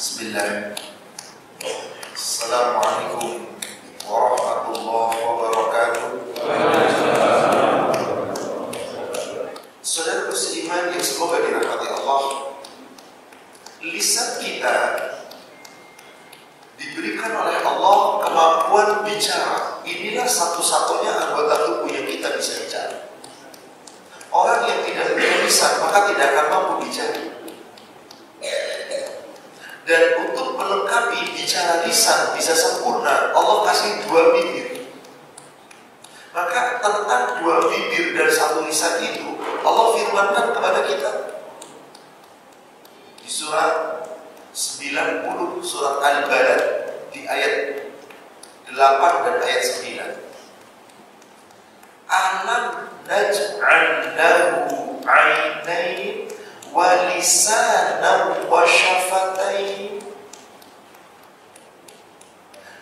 Bismillah. Assalamualaikum warahmatullahi wabarakatuh. Saudara seiman yang semoga dirahmati Allah, lisan kita diberikan oleh Allah kemampuan bicara. Inilah satu-satunya anggota tubuh yang kita bisa bicara. Orang yang tidak punya lisan maka tidak akan mampu bicara. Dan untuk melengkapi bicara lisan bisa sempurna, Allah kasih dua bibir. Maka tentang dua bibir dan satu lisan itu Allah firmankan kepada kita di surat 90 surat Al-Balad di ayat 8 dan ayat 9. Alam naj'al lahu 'ainain wa lisanan wa syafatain.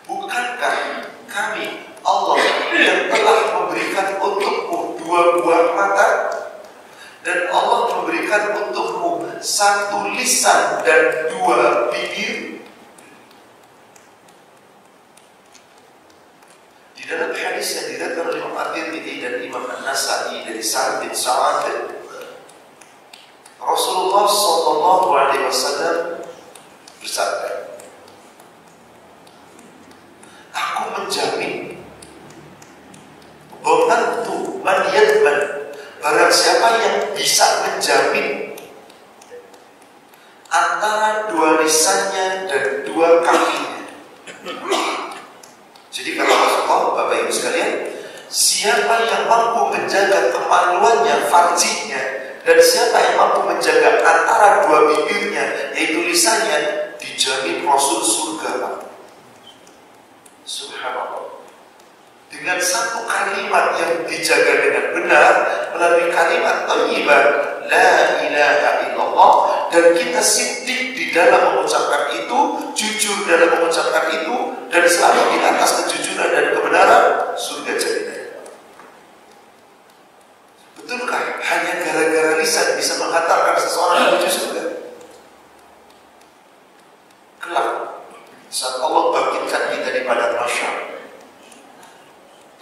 Bukankah kami Allah yang telah memberikan untukmu dua buah mata dan Allah memberikan untukmu satu lisan dan dua bibir? Di dalam hadis yang diriwayatkan oleh Imam At-Tirmidzi dan Imam An-Nasa'i dari Sa'ad bin Sa'ad, Rasulullah sallallahu alaihi wasallam bersabda, aku menjamin bantu man yadman, barang siapa yang bisa menjamin antara dua lisannya dan dua kakinya. Jadi kata Rasulullah, Bapak Ibu sekalian, siapa yang mampu menjaga kemaluannya, farjinya, dan siapa yang mampu menjaga antara dua bibirnya, yaitu lisannya, dijamin Rasul surga. Subhanallah. Dengan satu kalimat yang dijaga dengan benar, melalui kalimat thayyibah la ilaha illallah, dan kita siddiq di dalam mengucapkan itu, jujur dalam mengucapkan itu, dan selalu di atas kejujuran dan kebenaran, surga jadinya. Betulkah hanya gara-gara lisan bisa menghantarkan seseorang menuju surga? Kelak saat Allah bangkitkan kita di padang mahsyar,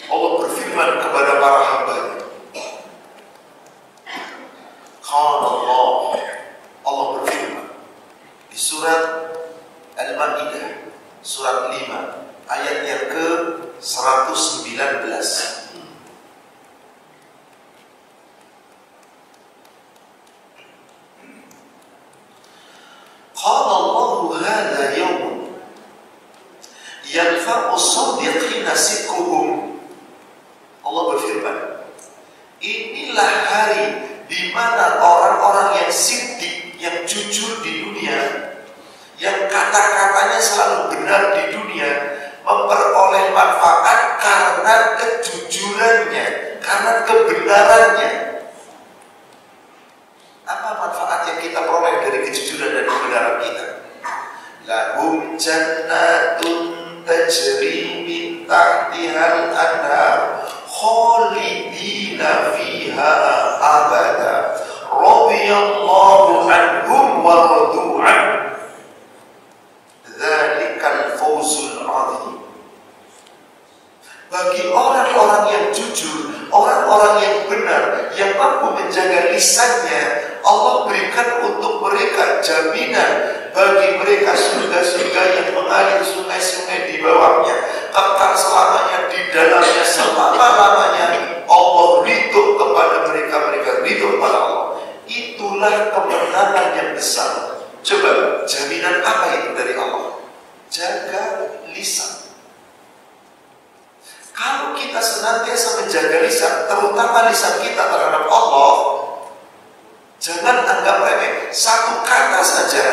Allah berfirman kepada para hamba-Nya, qala Allah berfirman di surat Al-Maidah surat 5 ayat yang ke-119. Qala Allahu hadza yawm yanfa'u as-sadiqina sidquhum. Allah berfirman, inilah hari di mana orang-orang yang siddiq, yang jujur di dunia, yang kata-katanya selalu benar di dunia, memperoleh manfaat karena kejujurannya, karena kebenarannya. Apa manfaat yang kita peroleh dari kejujuran dan kebenaran kita? Lahum jannatun tajri min tahtihal anhar khalidina fiha abada radiyallahu anhum wa radu an dzalikal fawzul azim. Bagi orang-orang yang jujur, orang-orang yang benar, yang mampu menjaga lisannya, Allah berikan untuk mereka jaminan, bagi mereka surga-surga yang mengalir sungai-sungai di bawahnya, kekal selamanya di dalamnya selama-lamanya. Allah ridho kepada mereka, mereka ridho kepada Allah. Itulah kemenangan yang besar. Coba, jaminan apa itu dari Allah? Jaga lisan. Kalau kita senantiasa menjaga lisan, terutama lisan kita terhadap Allah, jangan anggap remeh. Satu kata saja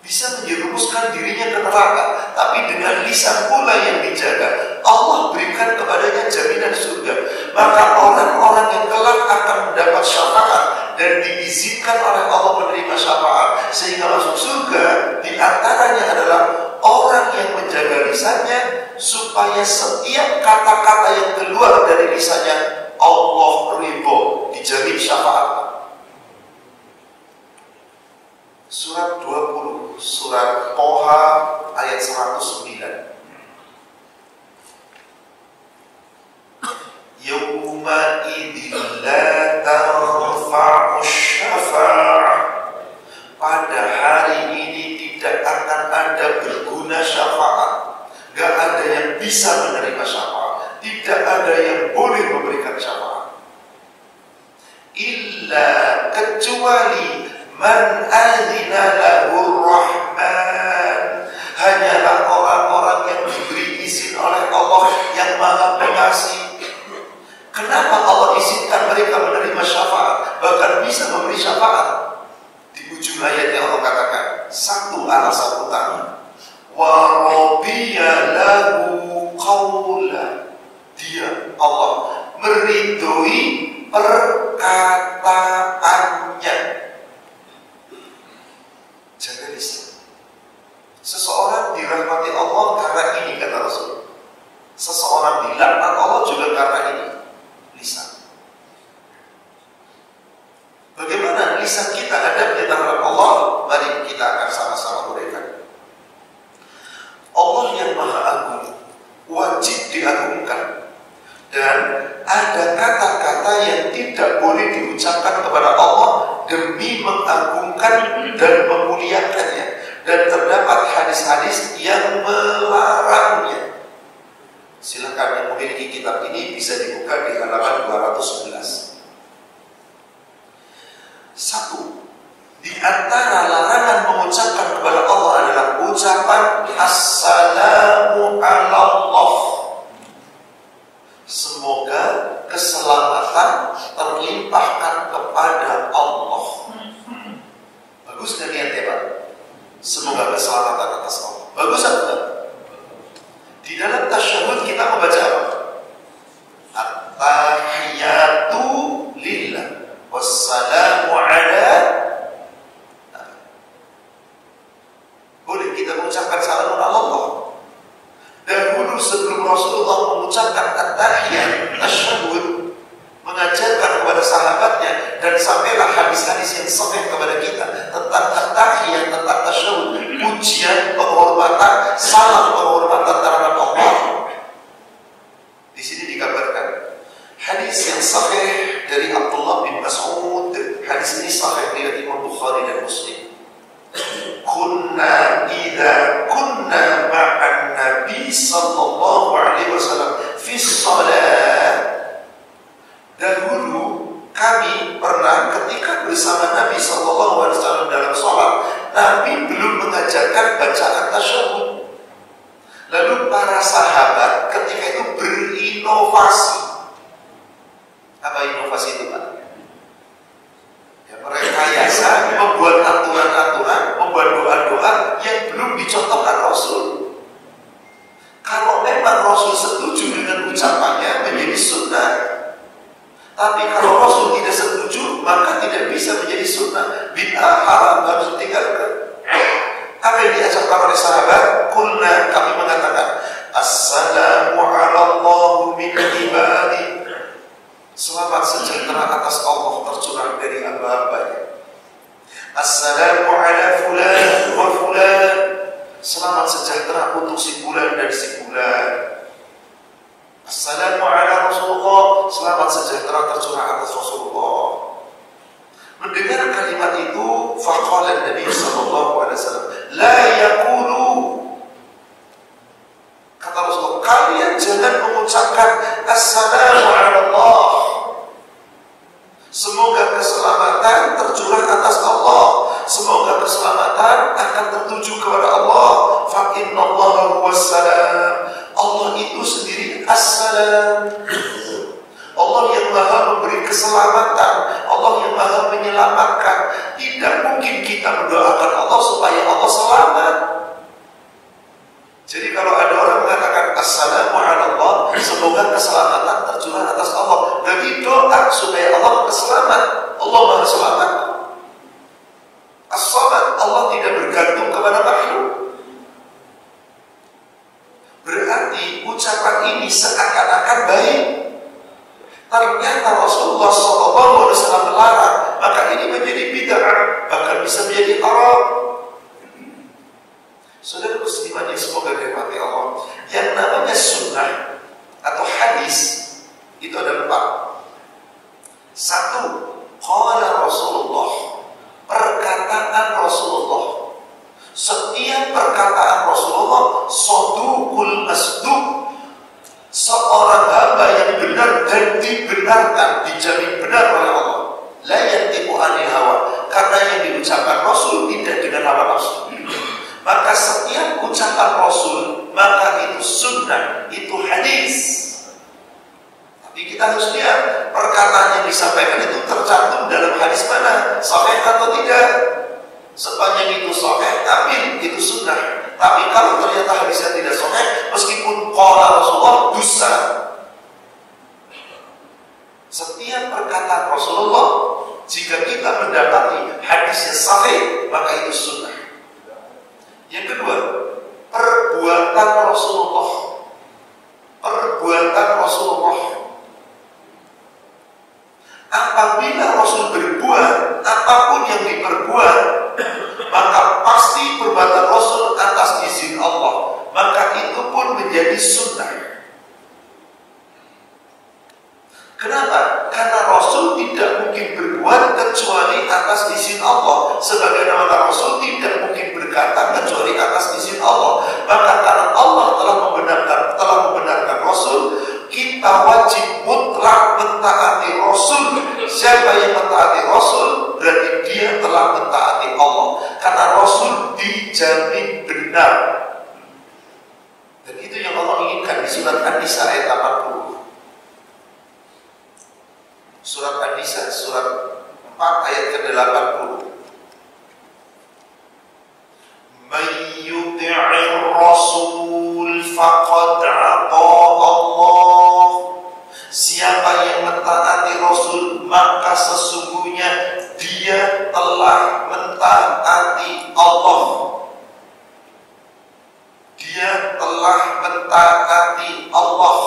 bisa menjerumuskan dirinya ke neraka, tapi dengan lisan pula yang dijaga, Allah berikan kepadanya jaminan surga. Maka orang-orang yang kelak akan mendapat syafaat dan diizinkan oleh Allah menerima syafaat sehingga masuk surga, diantaranya adalah orang yang menjaga lisannya, supaya setiap kata-kata yang keluar dari lisannya Allah ridho, dijamin syafaat. Surat 20, surat Toha ayat 109. Yawma idzin la tanfa'u syafa'ah. Pada hari ini tidak akan ada berguna syafaat. Gak ada yang bisa menerima syafaat. Tidak ada yang boleh memberikan syafaat. Illa, kecuali man adzina lahu rahman, hanyalah orang-orang yang diberi izin oleh Allah yang Maha Pengasih. Kenapa Allah izinkan mereka menerima syafaat, bahkan bisa memberi syafaat? Di ujung ayatnya Allah katakan satu alasan utama, wa radiya lahu qawla, dia Allah meridhoi perkataannya. Jaga lisan. Seseorang dirahmati Allah karena ini, kata Rasul. Seseorang dilaknat Allah juga karena ini, lisan. Bagaimana lisan kita ada di terhadap Allah? Mari kita akan sama-sama uraikan. Allah yang Maha Agung wajib diagungkan, dan ada kata-kata yang tidak boleh diucapkan kepada Allah demi mengagungkan dan memuliakannya, dan terdapat hadis-hadis yang melarangnya. Silakan yang memiliki kitab ini bisa dibuka di halaman 211. Satu, di antara larangan mengucapkan kepada Allah adalah ucapan Assalamu ala Allah. Semoga keselamatan terlimpahkan kepada Allah. Bagus dan niatnya Pak. Semoga keselamatan atas Allah. Bagus atau? Di dalam tasyahud kita membaca apa? At-tahiyatu lillah wassalamu ala. Boleh kita mengucapkan salam ala Allah. Dahulu sebelum Rasulullah mengucapkan at-tahiyat, tasyahud, mengajarkan kepada sahabatnya, dan sampailah hadis-hadis yang sahih kepada kita tentang at-tahiyat, tentang tasyahud, pujian, penghormatan, salam penghormatan terhadap Allah. Di sini dikabarkan hadis yang sahih dari Abdullah bin Mas'ud. Hadis ini sahih riwayat Imam Bukhari dan Muslim. Kunna idza kunna ma'an Nabi sallallahu alaihi wasallam fi shalah. Dahulu kami pernah ketika bersama Nabi sallallahu alaihi wasallam dalam salat, Nabi belum mengajarkan bacaan tasyahud. Lalu para sahabat ketika itu berinovasi. Apa inovasi itu, Pak? Merekayasa, membuat aturan-aturan, membuat doa-doa yang belum dicontohkan Rasul. Kalau memang Rasul setuju dengan ucapannya menjadi sunnah, tapi kalau Rasul tidak setuju maka tidak bisa menjadi sunnah. Bid'ah, haram, harus ditinggalkan. Apa yang diajarkan oleh sahabat? Kulna, kami mengatakan Assalamu ala Allah min ibadi. Selamat sejahtera atas Allah tercurah dari hamba-hambanya. Assalamu ala fulan wa fulan. Selamat sejahtera untuk si fulan dan si fulan. Assalamu ala Rasulullah. Selamat sejahtera tercurah atas Rasulullah. Mendengar kalimat itu, faqala Nabi sallallahu alaihi wasallam, la yaqulu. Kata Rasulullah, kalian jangan mengucapkan Assalamu ala Allah. Semoga keselamatan tercurah atas Allah. Semoga keselamatan akan tertuju kepada Allah. Fa innallaha huwas salam. Allah itu sendiri as-salam. Allah yang Maha memberi keselamatan, Allah yang Maha menyelamatkan. Tidak mungkin kita mendoakan Allah supaya Allah selamat. Jadi kalau ada orang mengatakan Assalamu ala Allah, semoga keselamatan tercurah atas Allah, dari doa supaya Allah selamat. Allah Maha selamat. As-samad, Allah tidak bergantung kepada makhluk. Berarti ucapan ini seakan-akan baik. Ternyata Rasulullah SAW melarang maka ini menjadi bid'ah, bahkan bisa menjadi haram. Saudara muslimat yang semoga dirahmati Allah, yang namanya sunnah atau hadis itu ada 4. 1, qala Rasulullah, perkataan Rasulullah. Setiap perkataan Rasulullah shadukul masduq, seorang hamba yang benar dan dibenarkan, dijamin benar oleh Allah. La yantiqu anil hawa, karena yang diucapkan Rasul tidak dengan hawa nafsu. Maka setiap ucapan Rasul, maka itu sunnah, itu hadis. Tapi kita harus lihat perkataan yang disampaikan itu tercantum dalam hadis mana, sahih atau tidak. Sepanjang itu sahih, tapi itu sunnah. Tapi kalau ternyata hadisnya tidak sahih, meskipun qala Rasulullah, dusta. Setiap perkataan Rasulullah, jika kita mendapati hadisnya sahih, maka itu sunnah. Yang kedua, perbuatan Rasulullah. Perbuatan Rasulullah. Apabila Rasul berbuat apapun yang diperbuat, maka pasti perbuatan Rasul atas izin Allah, maka itu pun menjadi sunnah. Kenapa? Karena Rasul tidak mungkin berbuat kecuali atas izin Allah. Sebagaimana Rasul tidak mungkin berkata kecuali atas izin Allah. Maka karena Allah telah membenarkan Rasul, kita wajib mutlak mentaati Rasul. Siapa yang mentaati Rasul, berarti dia telah mentaati Allah. Karena Rasul dijamin benar. Dan itu yang Allah inginkan di surat An-Nisa ayat 80. Surat An-Nisa surat 4 ayat ke-80. Man yuti'ir rasul faqad ata Allah. Siapa yang mentaati Rasul, maka sesungguhnya dia telah mentaati Allah. Dia telah mentaati Allah.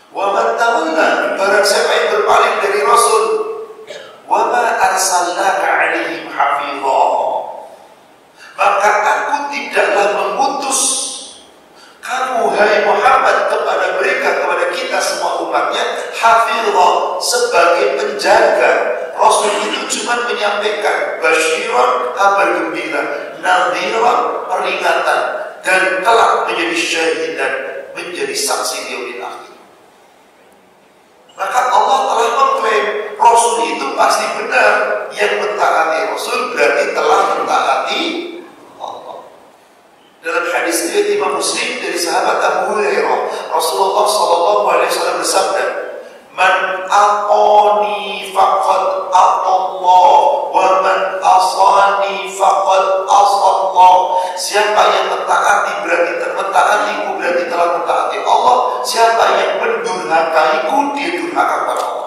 Wa man tawalla, barang siapa yang berpaling dari Rasul, wa ma arsalnaka 'alaihim hafizha, maka aku tidaklah mengutus kamu hai Muhammad kepada mereka, kepada kita semua umatnya, hafizha, sebagai penjaga. Rasul itu cuma menyampaikan basyiran, kabar gembira, nadhiran, peringatan, dan kelak menjadi syahidan, menjadi saksi di yaumil akhir. Maka Allah telah mengklaim Rasul itu pasti benar. Yang mentaati Rasul berarti telah mentaati Allah. Dalam hadis riwayat Imam Muslim dari sahabat Abu Hurairah, Rasulullah SAW bersabda, "Man atani faqad atallah, wa man asani faqad asallah." Siapa yang mentaati berarti mentaatiku, berarti telah mentaati Allah. Siapa yang mendurhakaiku, dia durhaka kepada Allah.